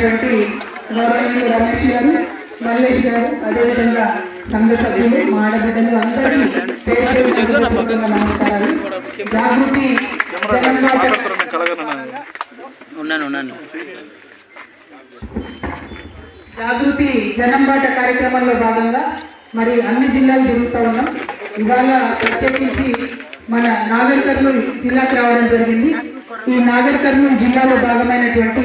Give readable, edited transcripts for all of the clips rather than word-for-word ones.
అయినటువంటి గౌరవనీయులు రమేష్ గారు, మల్లేష్ గారు, అదేవిధంగా సంఘ సభ్యులు, మా ఆడబిడ్డలు అందరికీ నమస్కారాలు. జాగృతి జాగృతి జనంబాట కార్యక్రమంలో భాగంగా మరి అన్ని జిల్లాలు తిరుగుతూ ఉన్నాం. ఇవాళ ప్రత్యేకించి మన నాగర్ కర్నూలు జిల్లాకు రావడం జరిగింది. ఈ నాగర్ కర్నూలు జిల్లాలో భాగమైనటువంటి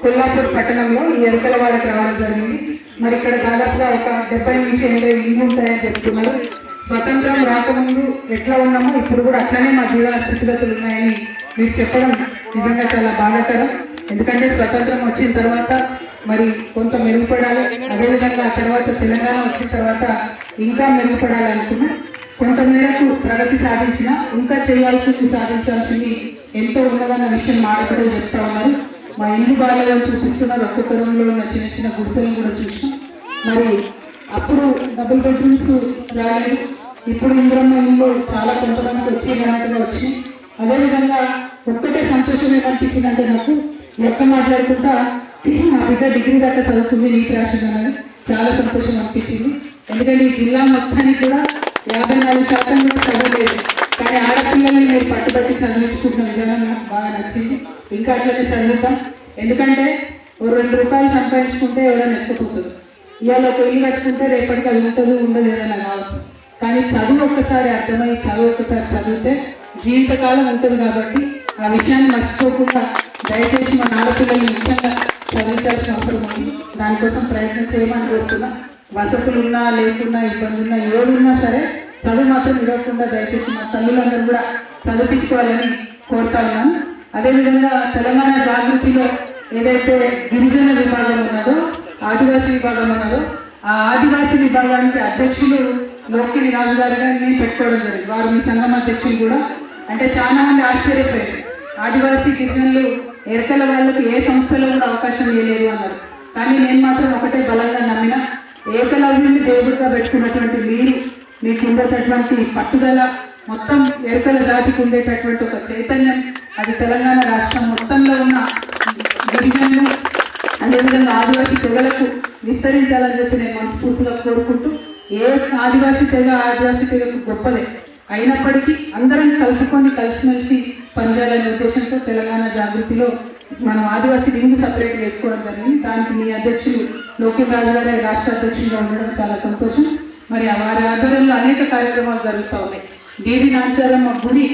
కొల్లాపూర్ పట్టణంలో ఈ ఎరకలవాడకు రావడం జరిగింది. మరి ఇక్కడ దాదాపుగా ఒక 70 నుంచి 80 ఇళ్ళు ఉంటాయని చెప్తున్నారు. స్వతంత్రం రాకముందు ఎట్లా ఉన్నామో ఇప్పుడు కూడా అట్లనే మా జీవన స్థితిగతులు ఉన్నాయని మీరు చెప్పడం నిజంగా చాలా బాధాకరం. ఎందుకంటే స్వతంత్రం వచ్చిన తర్వాత మరి కొంత మెరుగుపడాలి, అదేవిధంగా ఆ తర్వాత తెలంగాణ వచ్చిన తర్వాత ఇంకా మెరుగుపడాలి అనుకున్నాం. కొంత మేరకు ప్రగతి సాధించినా ఇంకా చేయాల్సింది సాధించాల్సింది ఎంతో ఉన్నదన్న విషయం మాట్లాడుతూ చెప్తా ఉన్నారు. మా ఇల్లు బాగాలేదని చూపిస్తున్నారు. ఒక్కొక్క రూమ్లో ఉన్న చిన్న చిన్న గుడిసెలను కూడా చూసినాం. మరి అప్పుడు డబుల్ బెడ్రూమ్స్ రాలేదు, ఇప్పుడు ఇంద్రమ్మ ఇల్లు చాలా కొంతమందికి వచ్చి అన్నట్టుగా వచ్చినాయి. అదేవిధంగా ఒక్కటే సంతోషం ఏమనిపించిందంటే నాకు లెక్క మాట్లాడుకుంటా నా బిడ్డ డిగ్రీ దాకా చదువుతుంది, నీటి రాసిందని చాలా సంతోషం అనిపించింది. ఎందుకంటే ఈ జిల్లా మొత్తానికి కూడా 54% కూడా చదవలేదు, కానీ ఆడపిల్లల్ని మీరు పట్టుబట్టి చదివించుకుంటున్న విధానం నాకు బాగా నచ్చింది. ఇంకా అట్లనే చదువుతాం. ఎందుకంటే ఓ 2 రూపాయలు సంపాదించుకుంటే ఎవరైనా ఎత్తుకుపోతుంది. ఇవాళ ఒక ఇల్లు కట్టుకుంటే రేపటికి అది ఉంటుంది ఉండదు ఏదైనా కావచ్చు. కానీ చదువు ఒక్కసారి అర్థమై చదువు ఒక్కసారి చదివితే జీవితకాలం ఉంటుంది. కాబట్టి ఆ విషయాన్ని మర్చిపోకుండా దయచేసి మన ఆడపిల్లల్ని ముఖ్యంగా చదివించాల్సిన అవసరం ఉంది. దానికోసం ప్రయత్నం చేయమని కోరుతున్నా. వసతులు ఉన్నా లేకున్నా ఇబ్బంది ఉన్నా ఏడున్నా సరే చదువు మాత్రం ఇవ్వకుండా దయచేసి మా తల్లులందరూ కూడా చదివించుకోవాలని కోరుతా ఉన్నాను. అదేవిధంగా తెలంగాణ జాగృతిలో ఏదైతే గిరిజన విభాగం ఉన్నదో, ఆదివాసీ విభాగం ఉన్నదో, ఆ ఆదివాసీ విభాగానికి అధ్యక్షులు లోకిని రాజు గారిగా నేను పెట్టుకోవడం జరిగింది. వారు మీ సంఘం అధ్యక్షులు కూడా. అంటే చాలా మంది ఆశ్చర్యపోయారు, ఆదివాసీ గిరిజనులు ఎరకల వాళ్ళకి ఏ సంస్థలో కూడా అవకాశం ఇవ్వలేదు అన్నారు. కానీ నేను మాత్రం ఒకటే బలంగా నమ్మిన, ఏకలవ్యుని దేవుడిగా పెట్టుకున్నటువంటి మీరు, మీకు ఉండేటటువంటి పట్టుదల, మొత్తం ఎరకల జాతికి ఉండేటటువంటి ఒక చైతన్యం, అది తెలంగాణ రాష్ట్రం మొత్తంలో ఉన్న గిరిజనులు అదేవిధంగా ఆదివాసీ తెగలకు విస్తరించాలని చెప్పి నేను మనస్ఫూర్తిగా కోరుకుంటూ, ఏ ఆదివాసీ తెగకు గొప్పలే అయినప్పటికీ అందరం కలుపుకొని కలిసిమెలిసి పనిచేయాలనే ఉద్దేశంతో తెలంగాణ జాగృతిలో మనం ఆదివాసీ రింగ్ సపరేట్ వేసుకోవడం జరిగింది. దానికి మీ అధ్యక్షులు లోకిన్ రాజు గారి రాష్ట్ర అధ్యక్షులుగా ఉండడం చాలా సంతోషం. మరి వారి ఆధ్వర్యంలో అనేక కార్యక్రమాలు జరుగుతూ ఉన్నాయి. దేవి నాంచారమ్మ గుడి